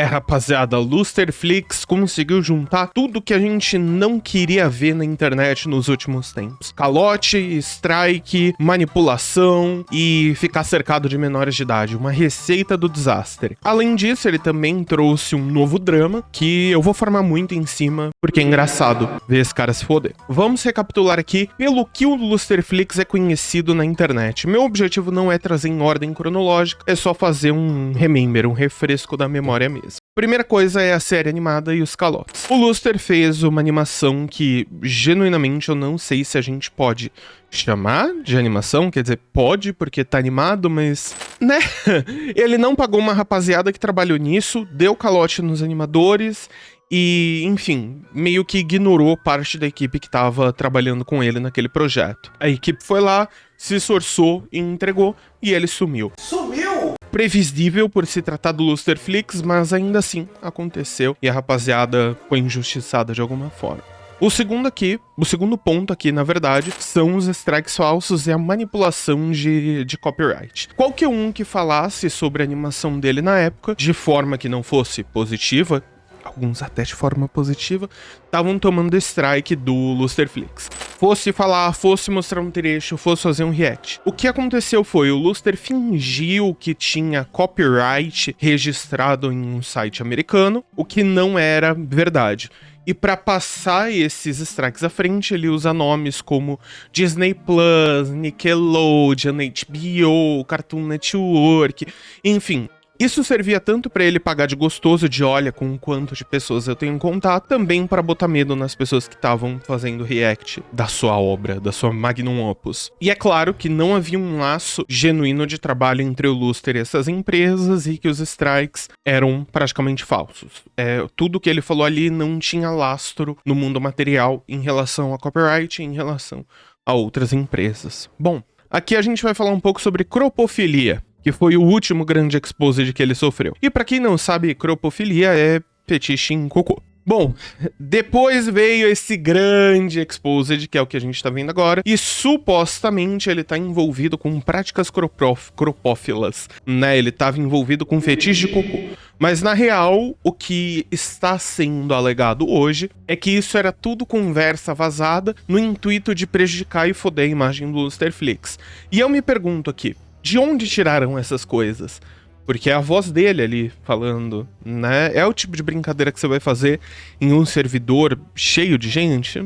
Rapaziada, Lusterflix conseguiu juntar tudo que a gente não queria ver na internet nos últimos tempos. Calote, strike, manipulação e ficar cercado de menores de idade. Uma receita do desastre. Além disso, ele também trouxe um novo drama que eu vou formar muito em cima, porque é engraçado ver esse cara se foder. Vamos recapitular aqui pelo que o Lusterflix é conhecido na internet. Meu objetivo não é trazer em ordem cronológica, é só fazer um remember, um refresco da memória mesmo. Primeira coisa é a série animada e os calotes. O Luster fez uma animação que, genuinamente, eu não sei se a gente pode chamar de animação, quer dizer, pode, porque tá animado, mas, né? Ele não pagou uma rapaziada que trabalhou nisso, deu calote nos animadores e, enfim, meio que ignorou parte da equipe que tava trabalhando com ele naquele projeto. A equipe foi lá, se esforçou e entregou, e ele sumiu. Sumiu! Previsível por se tratar do Lusterflix, mas ainda assim aconteceu e a rapaziada foi injustiçada de alguma forma. O segundo ponto aqui, na verdade, são os strikes falsos e a manipulação de copyright. Qualquer um que falasse sobre a animação dele na época, de forma que não fosse positiva, alguns até de forma positiva, estavam tomando strike do Lusterflix. Fosse falar, fosse mostrar um trecho, fosse fazer um react. O que aconteceu foi, o Luster fingiu que tinha copyright registrado em um site americano, o que não era verdade. E para passar esses strikes à frente, ele usa nomes como Disney Plus, Nickelodeon, HBO, Cartoon Network, enfim. Isso servia tanto para ele pagar de gostoso de olha com o quanto de pessoas eu tenho em contato, também para botar medo nas pessoas que estavam fazendo react da sua obra, da sua magnum opus. E é claro que não havia um laço genuíno de trabalho entre o Luster e essas empresas e que os strikes eram praticamente falsos. Tudo que ele falou ali não tinha lastro no mundo material em relação a copyright e em relação a outras empresas. Bom, aqui a gente vai falar um pouco sobre cropofilia, que foi o último grande exposed que ele sofreu. E pra quem não sabe, cropofilia é fetiche em cocô. Bom, depois veio esse grande exposed, que é o que a gente tá vendo agora, e supostamente ele tá envolvido com práticas cropófilas, né? Ele tava envolvido com fetiche de cocô. Mas na real, o que está sendo alegado hoje é que isso era tudo conversa vazada no intuito de prejudicar e foder a imagem do Lusterflix. E eu me pergunto aqui, de onde tiraram essas coisas? Porque é a voz dele ali falando, né? É o tipo de brincadeira que você vai fazer em um servidor cheio de gente?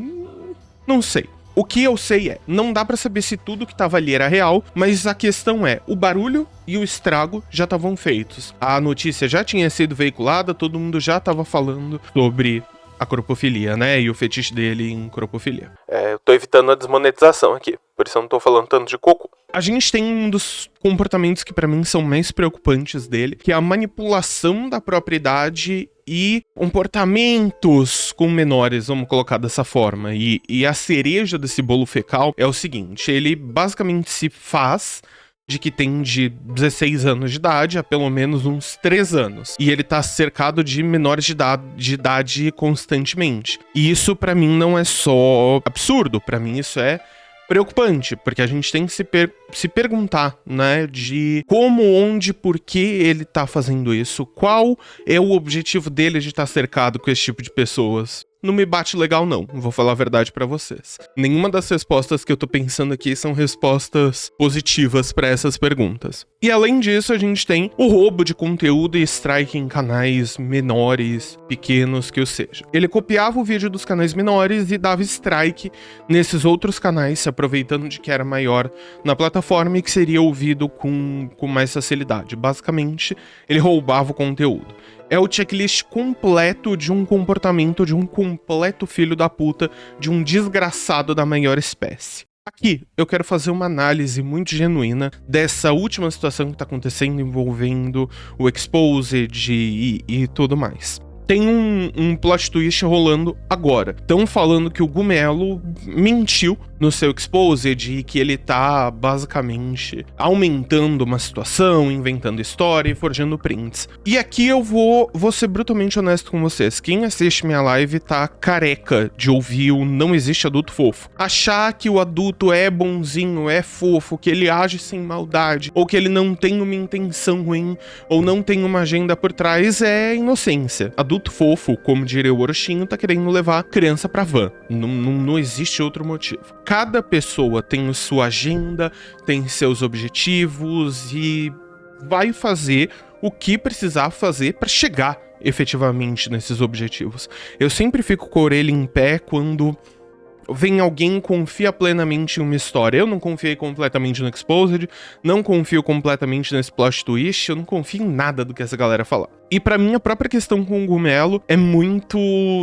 Não sei. O que eu sei é, não dá pra saber se tudo que tava ali era real, mas a questão é, o barulho e o estrago já estavam feitos. A notícia já tinha sido veiculada, todo mundo já tava falando sobre a cropofilia, né? E o fetiche dele em cropofilia. Eu tô evitando a desmonetização aqui, por isso eu não tô falando tanto de cocô. A gente tem um dos comportamentos que pra mim são mais preocupantes dele, que é a manipulação da propriedade e comportamentos com menores, vamos colocar dessa forma. E a cereja desse bolo fecal é o seguinte, ele basicamente se faz de que tem de 16 anos de idade a pelo menos uns 3 anos. E ele tá cercado de menores de idade constantemente. E isso pra mim não é só absurdo, pra mim isso é preocupante, porque a gente tem que se perguntar, né, de como, onde, por que ele tá fazendo isso, qual é o objetivo dele de estar cercado com esse tipo de pessoas. Não me bate legal não, vou falar a verdade pra vocês. Nenhuma das respostas que eu tô pensando aqui são respostas positivas pra essas perguntas. E além disso, a gente tem o roubo de conteúdo e strike em canais menores, pequenos, que o seja. Ele copiava o vídeo dos canais menores e dava strike nesses outros canais, se aproveitando de que era maior na plataforma e que seria ouvido com mais facilidade. Basicamente, ele roubava o conteúdo. É o checklist completo de um comportamento de um completo filho da puta, de um desgraçado da maior espécie. Aqui, eu quero fazer uma análise muito genuína dessa última situação que tá acontecendo envolvendo o Exposed e tudo mais. tem um plot twist rolando agora. Estão falando que o Gumelo mentiu no seu exposed e que ele tá basicamente aumentando uma situação, inventando história e forjando prints. E aqui eu vou ser brutalmente honesto com vocês. Quem assiste minha live tá careca de ouvir o não existe adulto fofo. Achar que o adulto é bonzinho, é fofo, que ele age sem maldade, ou que ele não tem uma intenção ruim, ou não tem uma agenda por trás é inocência. Adulto fofo, como diria o Orochinho, tá querendo levar criança pra van. Não existe outro motivo. Cada pessoa tem sua agenda, tem seus objetivos e vai fazer o que precisar fazer pra chegar efetivamente nesses objetivos. Eu sempre fico com a orelha em pé quando vem alguém e confia plenamente em uma história. Eu não confiei completamente no Exposed, não confio completamente nesse plot twist, eu não confio em nada do que essa galera falar. E pra mim, a própria questão com o Gumelo é muito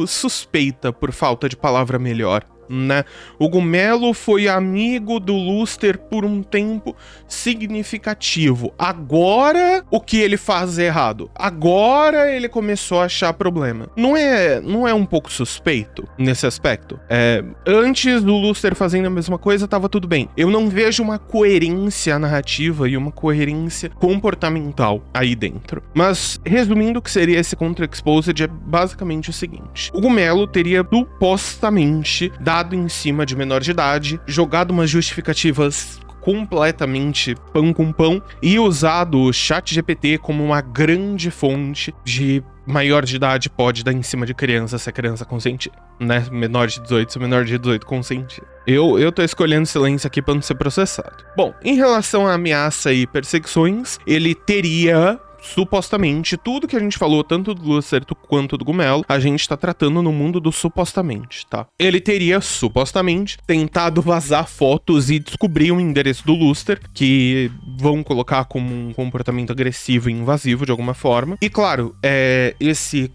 suspeita, por falta de palavra melhor, né? O Gumelo foi amigo do Luster por um tempo significativo. Agora, o que ele faz é errado. Agora ele começou a achar problema. Não é um pouco suspeito nesse aspecto? Antes do Luster fazendo a mesma coisa, tava tudo bem. Eu não vejo uma coerência narrativa e uma coerência comportamental aí dentro. Mas, resumindo o que seria esse Contra-Exposed, é basicamente o seguinte. O Gumelo teria supostamente dado em cima de menor de idade, jogado umas justificativas completamente pão com pão e usado o ChatGPT como uma grande fonte de maior de idade pode dar em cima de criança se a criança consentir, né? Menor de 18 se o menor de 18 consentir. Eu tô escolhendo silêncio aqui pra não ser processado. Bom, em relação à ameaça e perseguições, ele teria supostamente, tudo que a gente falou, tanto do Luster quanto do Gumelo, a gente tá tratando no mundo do supostamente, tá? Ele teria, supostamente, tentado vazar fotos e descobrir o endereço do Luster, que vão colocar como um comportamento agressivo e invasivo de alguma forma. E claro, esse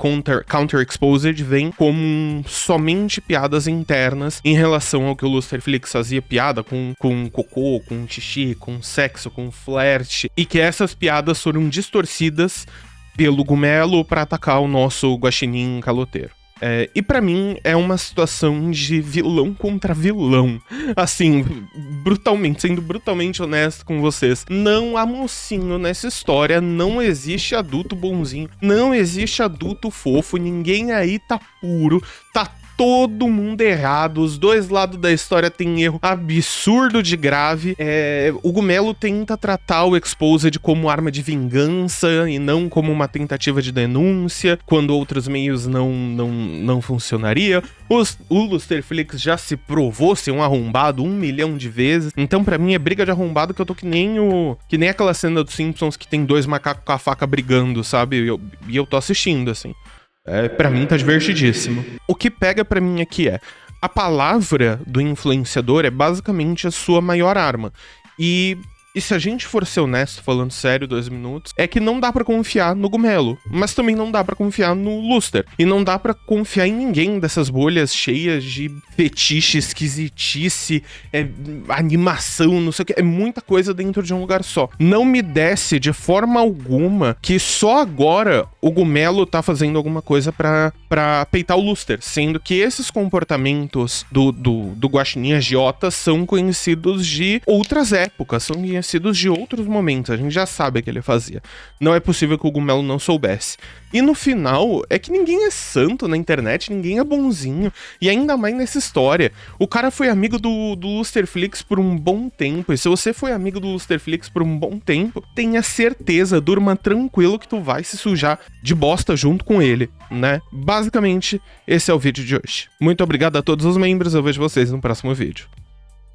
Counter-Exposed vem como somente piadas internas em relação ao que o Luster Flix fazia piada com cocô, com xixi, com sexo, com flerte, e que essas piadas foram distorcidas pelo Gumelo para atacar o nosso guaxinim caloteiro. E pra mim é uma situação de vilão contra vilão. Assim, sendo brutalmente honesto com vocês, não há mocinho nessa história, não existe adulto bonzinho, não existe adulto fofo, ninguém aí tá puro, tá todo mundo errado, os dois lados da história tem erro absurdo de grave. O Gumelo tenta tratar o Exposed como arma de vingança e não como uma tentativa de denúncia, quando outros meios não funcionaria. O Luster Flix já se provou ser um arrombado 1 milhão de vezes, então pra mim é briga de arrombado que eu tô que nem aquela cena dos Simpsons que tem dois macacos com a faca brigando, sabe? E eu tô assistindo, assim. Pra mim tá divertidíssimo. O que pega pra mim aqui a palavra do influenciador é basicamente a sua maior arma. E se a gente for ser honesto, falando sério, 2 minutos, é que não dá pra confiar no Gumelo, mas também não dá pra confiar no Luster. E não dá pra confiar em ninguém dessas bolhas cheias de fetiche, esquisitice, animação, não sei o que. É muita coisa dentro de um lugar só. Não me desce de forma alguma que só agora o Gumelo tá fazendo alguma coisa pra peitar o Luster, sendo que esses comportamentos do Guaxinim agiota são conhecidos de outras épocas, são conhecidos de outros momentos, a gente já sabe o que ele fazia. Não é possível que o Gumelo não soubesse. E no final, é que ninguém é santo na internet, ninguém é bonzinho, e ainda mais nessa história. O cara foi amigo do Luster Flix por um bom tempo, e se você foi amigo do Luster Flix por um bom tempo, tenha certeza, durma tranquilo que tu vai se sujar de bosta junto com ele, né? Basicamente, esse é o vídeo de hoje. Muito obrigado a todos os membros, eu vejo vocês no próximo vídeo.